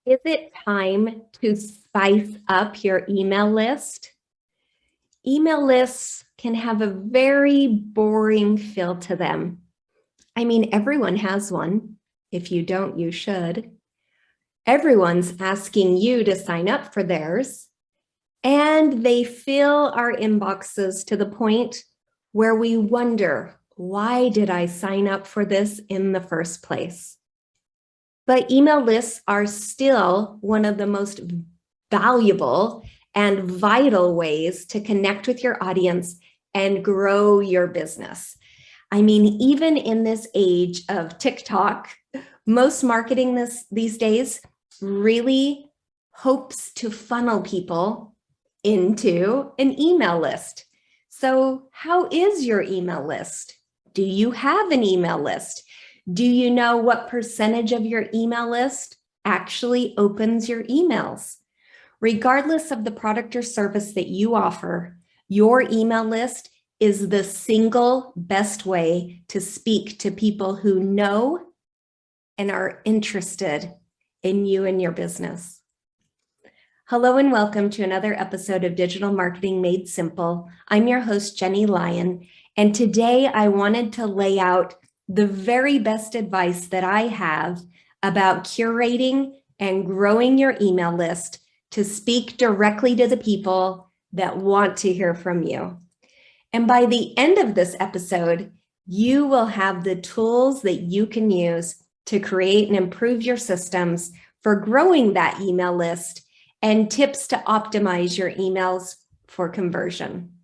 Is it time to spice up your email list? Email lists can have a very boring feel to them. I mean, everyone has one. If you don't, you should. Everyone's asking you to sign up for theirs, and they fill our inboxes to the point where we wonder, why did I sign up for this in the first place? But email lists are still one of the most valuable and vital ways to connect with your audience and grow your business. I mean, even in this age of TikTok, most marketing these days really hopes to funnel people into an email list. So how is your email list? Do you have an email list? Do you know what percentage of your email list actually opens your emails? Regardless of the product or service that you offer, your email list is the single best way to speak to people who know and are interested in you and your business. Hello and welcome to another episode of Digital Marketing Made Simple. I'm your host, Jennie Lyon, and today I wanted to lay out the very best advice that I have about curating and growing your email list to speak directly to the people that want to hear from you. And by the end of this episode, you will have the tools that you can use to create and improve your systems for growing that email list and tips to optimize your emails for conversion.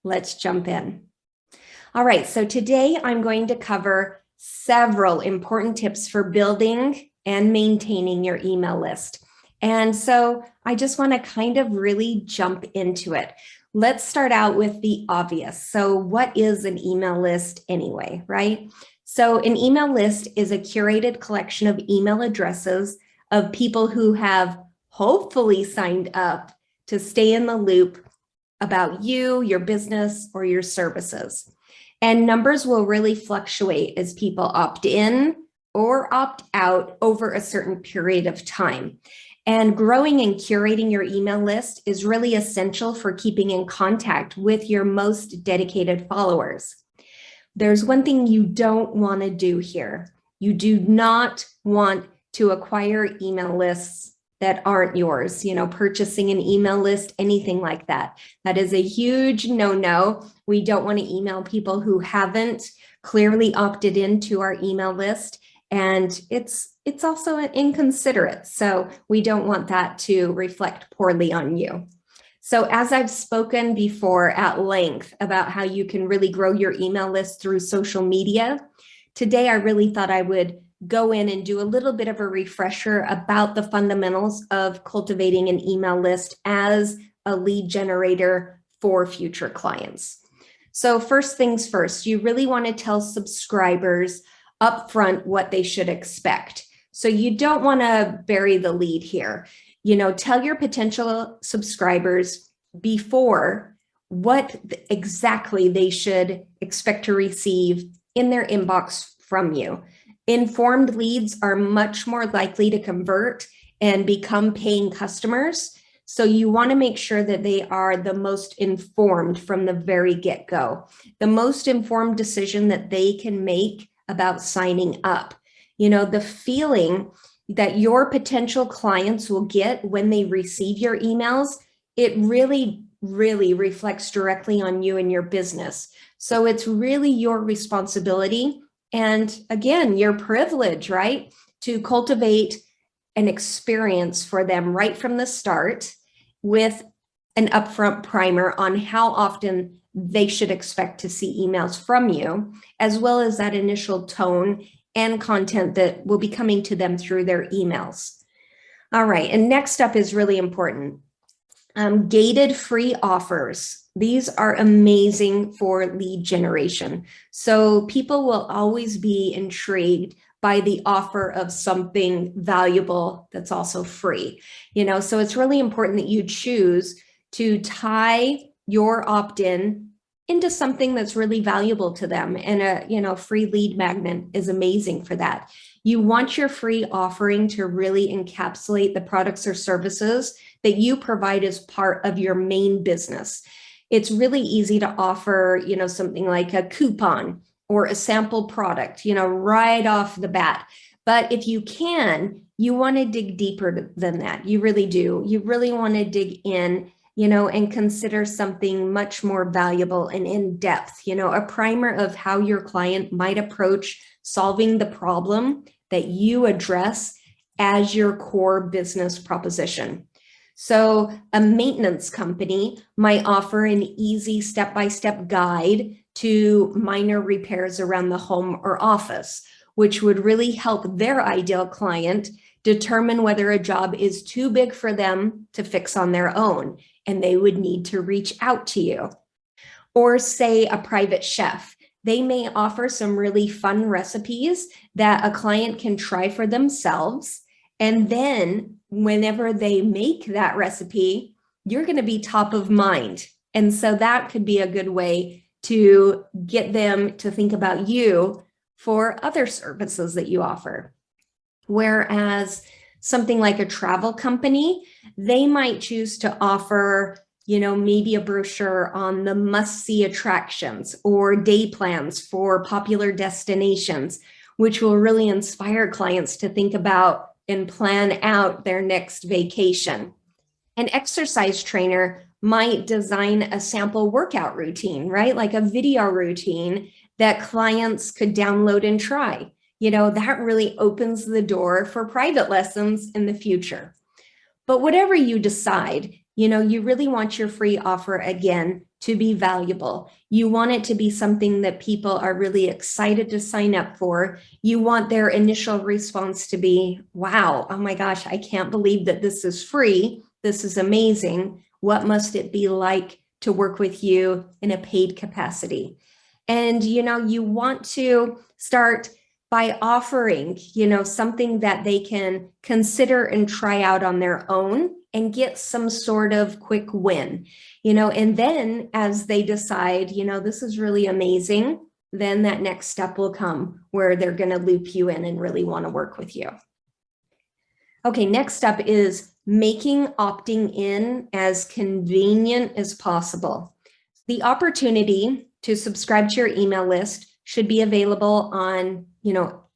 Let's jump in. All right, so today I'm going to cover several important tips for building and maintaining your email list. And so I just want to kind of really jump into it. Let's start out with the obvious. So what is an email list anyway, right? So an email list is a curated collection of email addresses of people who have hopefully signed up to stay in the loop about you, your business, or your services. And numbers will really fluctuate as people opt in or opt out over a certain period of time. And growing and curating your email list is really essential for keeping in contact with your most dedicated followers. There's one thing you don't want to do here. You do not want to acquire email lists that aren't yours, purchasing an email list, anything like that. That is a huge no-no. We don't want to email people who haven't clearly opted into our email list. And it's also inconsiderate. So we don't want that to reflect poorly on you. So as I've spoken before at length about how you can really grow your email list through social media, today I really thought I would go in and do a little bit of a refresher about the fundamentals of cultivating an email list as a lead generator for future clients. So first things first, you really want to tell subscribers upfront what they should expect. So you don't want to bury the lead here. Tell your potential subscribers before what exactly they should expect to receive in their inbox from you. Informed leads are much more likely to convert and become paying customers. So you want to make sure that they are the most informed from the very get-go, the most informed decision that they can make about signing up. The feeling that your potential clients will get when they receive your emails, it really, really reflects directly on you and your business. So it's really your responsibility. And again, your privilege, right, to cultivate an experience for them right from the start with an upfront primer on how often they should expect to see emails from you, as well as that initial tone and content that will be coming to them through their emails. All right, and next up is really important. Gated free offers. These are amazing for lead generation. So people will always be intrigued by the offer of something valuable that's also free. So it's really important that you choose to tie your opt-in into something that's really valuable to them. And a free lead magnet is amazing for that. You want your free offering to really encapsulate the products or services that you provide as part of your main business. It's really easy to offer, something like a coupon or a sample product, right off the bat. But if you can, you want to dig deeper than that. You really do. You really want to dig in, and consider something much more valuable and in depth, a primer of how your client might approach solving the problem that you address as your core business proposition. So a maintenance company might offer an easy step-by-step guide to minor repairs around the home or office, which would really help their ideal client determine whether a job is too big for them to fix on their own, and they would need to reach out to you. Or say a private chef. They may offer some really fun recipes that a client can try for themselves. And then whenever they make that recipe, you're going to be top of mind. And so that could be a good way to get them to think about you for other services that you offer. Whereas something like a travel company, they might choose to offer, maybe a brochure on the must-see attractions or day plans for popular destinations, which will really inspire clients to think about and plan out their next vacation. An exercise trainer might design a sample workout routine, right? Like a video routine that clients could download and try. That really opens the door for private lessons in the future. But whatever you decide, you really want your free offer, again, to be valuable. You want it to be something that people are really excited to sign up for. You want their initial response to be, wow, oh my gosh, I can't believe that this is free. This is amazing. What must it be like to work with you in a paid capacity? And, you want to start by offering, something that they can consider and try out on their own and get some sort of quick win, and then as they decide, this is really amazing, then that next step will come where they're going to loop you in and really want to work with you. Okay, next up is making opting in as convenient as possible. The opportunity to subscribe to your email list should be available on,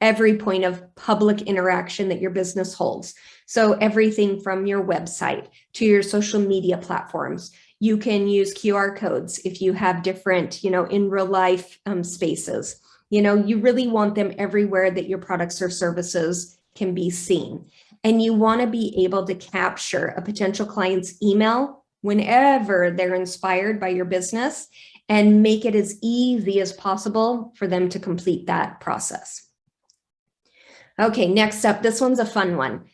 every point of public interaction that your business holds. So everything from your website to your social media platforms. You can use QR codes if you have different, in real life spaces. You really want them everywhere that your products or services can be seen. And you want to be able to capture a potential client's email whenever they're inspired by your business and make it as easy as possible for them to complete that process. Okay, next up, this one's a fun one.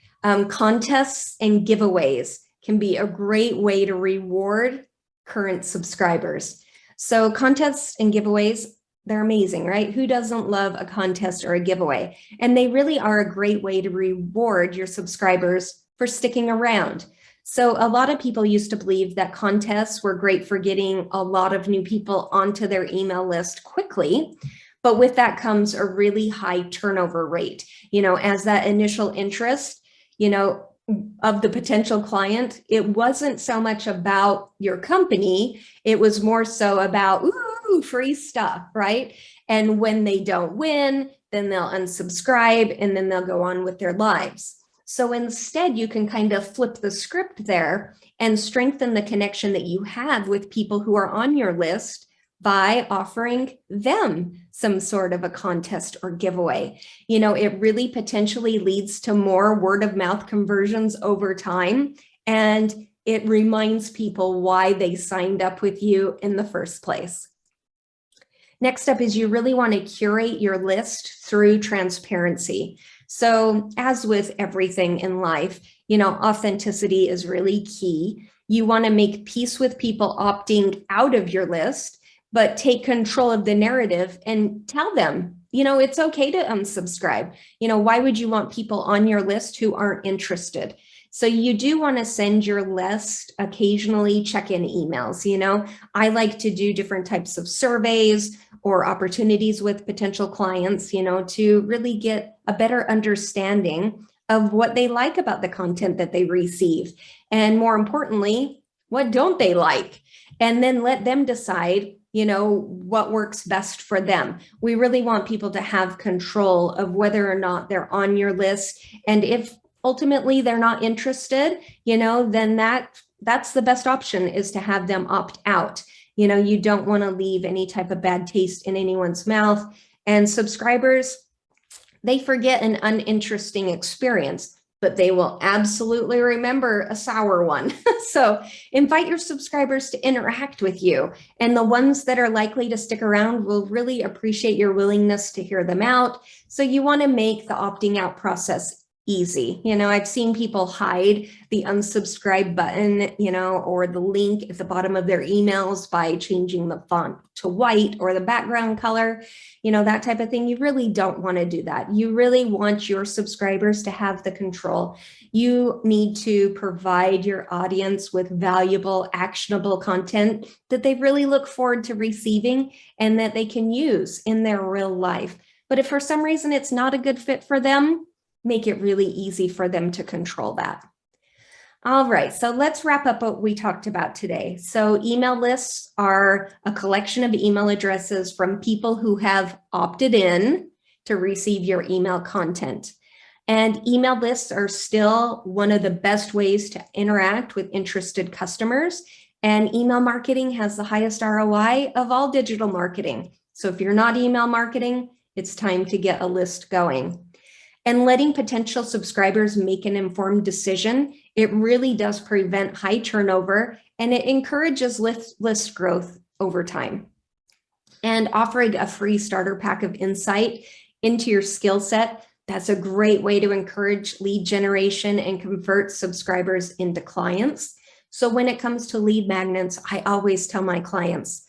Contests and giveaways can be a great way to reward current subscribers. So contests and giveaways, they're amazing, right? Who doesn't love a contest or a giveaway? And they really are a great way to reward your subscribers for sticking around. So a lot of people used to believe that contests were great for getting a lot of new people onto their email list quickly. But with that comes a really high turnover rate, as that initial interest, of the potential client, it wasn't so much about your company. It was more so about, ooh, free stuff, right? And when they don't win, then they'll unsubscribe and then they'll go on with their lives. So instead, you can kind of flip the script there and strengthen the connection that you have with people who are on your list by offering them some sort of a contest or giveaway. It really potentially leads to more word of mouth conversions over time, and it reminds people why they signed up with you in the first place. Next up is you really want to curate your list through transparency. So as with everything in life, authenticity is really key. You want to make peace with people opting out of your list, but take control of the narrative and tell them, it's okay to unsubscribe. Why would you want people on your list who aren't interested? So you do want to send your list occasionally, check-in emails. I like to do different types of surveys or opportunities with potential clients, to really get a better understanding of what they like about the content that they receive. And more importantly, what don't they like? And then let them decide, what works best for them. We really want people to have control of whether or not they're on your list. And if ultimately they're not interested, then that's the best option, is to have them opt out. You don't want to leave any type of bad taste in anyone's mouth. And subscribers, they forget an uninteresting experience, but they will absolutely remember a sour one. So invite your subscribers to interact with you. And the ones that are likely to stick around will really appreciate your willingness to hear them out. So you want to make the opting out process easy. I've seen people hide the unsubscribe button, or the link at the bottom of their emails by changing the font to white or the background color, that type of thing. You really don't want to do that. You really want your subscribers to have the control. You need to provide your audience with valuable, actionable content that they really look forward to receiving and that they can use in their real life. But if for some reason it's not a good fit for them, make it really easy for them to control that. All right, so let's wrap up what we talked about today. So email lists are a collection of email addresses from people who have opted in to receive your email content. And email lists are still one of the best ways to interact with interested customers. And email marketing has the highest ROI of all digital marketing. So if you're not email marketing, it's time to get a list going. And letting potential subscribers make an informed decision, it really does prevent high turnover, and it encourages list growth over time. And offering a free starter pack of insight into your skill set, that's a great way to encourage lead generation and convert subscribers into clients. So when it comes to lead magnets, I always tell my clients,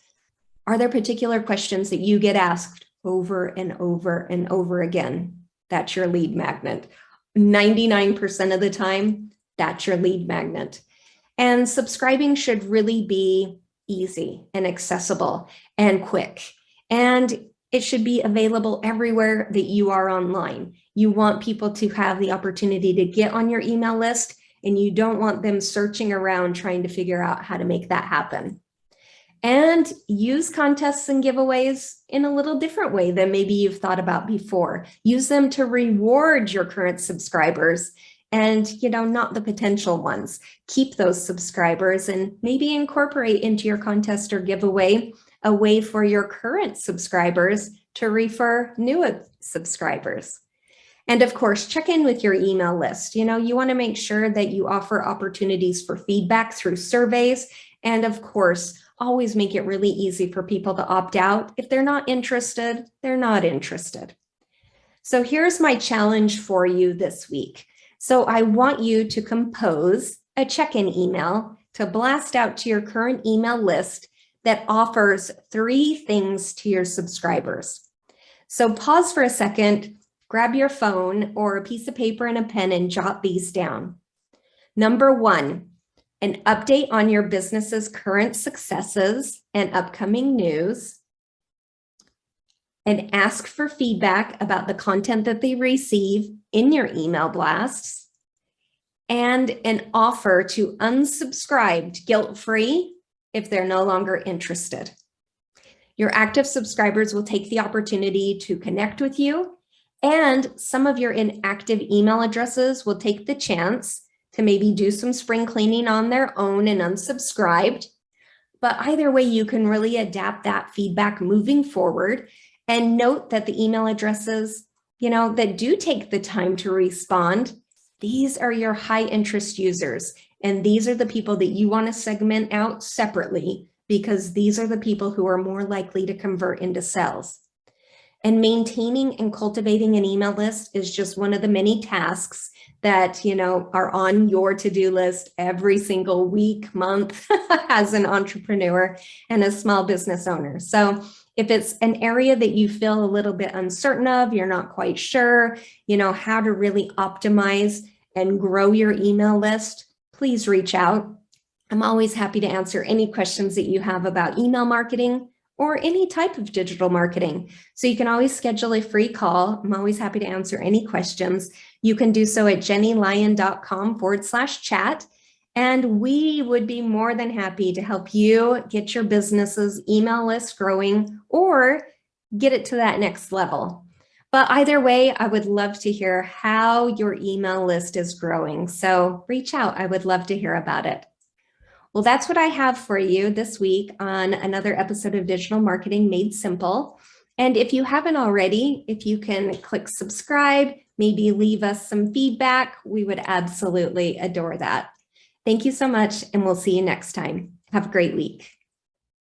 are there particular questions that you get asked over and over and over again? That's your lead magnet. 99% of the time, that's your lead magnet. And subscribing should really be easy and accessible and quick. And it should be available everywhere that you are online. You want people to have the opportunity to get on your email list, and you don't want them searching around trying to figure out how to make that happen. And use contests and giveaways in a little different way than maybe you've thought about before. Use them to reward your current subscribers and, not the potential ones. Keep those subscribers and maybe incorporate into your contest or giveaway a way for your current subscribers to refer new subscribers. And of course, check in with your email list. You want to make sure that you offer opportunities for feedback through surveys. And of course, always make it really easy for people to opt out. If they're not interested, they're not interested. So here's my challenge for you this week. So I want you to compose a check-in email to blast out to your current email list that offers 3 things to your subscribers. So pause for a second, grab your phone or a piece of paper and a pen and jot these down. Number 1, an update on your business's current successes and upcoming news, and ask for feedback about the content that they receive in your email blasts, and an offer to unsubscribe guilt-free if they're no longer interested. Your active subscribers will take the opportunity to connect with you, and some of your inactive email addresses will take the chance to maybe do some spring cleaning on their own and unsubscribed. But either way, you can really adapt that feedback moving forward, and note that the email addresses, that do take the time to respond, these are your high interest users. And these are the people that you want to segment out separately, because these are the people who are more likely to convert into sales. And maintaining and cultivating an email list is just one of the many tasks that, are on your to-do list every single week, month as an entrepreneur and a small business owner. So if it's an area that you feel a little bit uncertain of, you're not quite sure, how to really optimize and grow your email list, please reach out. I'm always happy to answer any questions that you have about email marketing or any type of digital marketing. So you can always schedule a free call. I'm always happy to answer any questions. You can do so at jennielyon.com/chat. And we would be more than happy to help you get your business's email list growing or get it to that next level. But either way, I would love to hear how your email list is growing. So reach out. I would love to hear about it. Well, that's what I have for you this week on another episode of Digital Marketing Made Simple. And if you haven't already, if you can click subscribe, maybe leave us some feedback, we would absolutely adore that. Thank you so much, and we'll see you next time. Have a great week.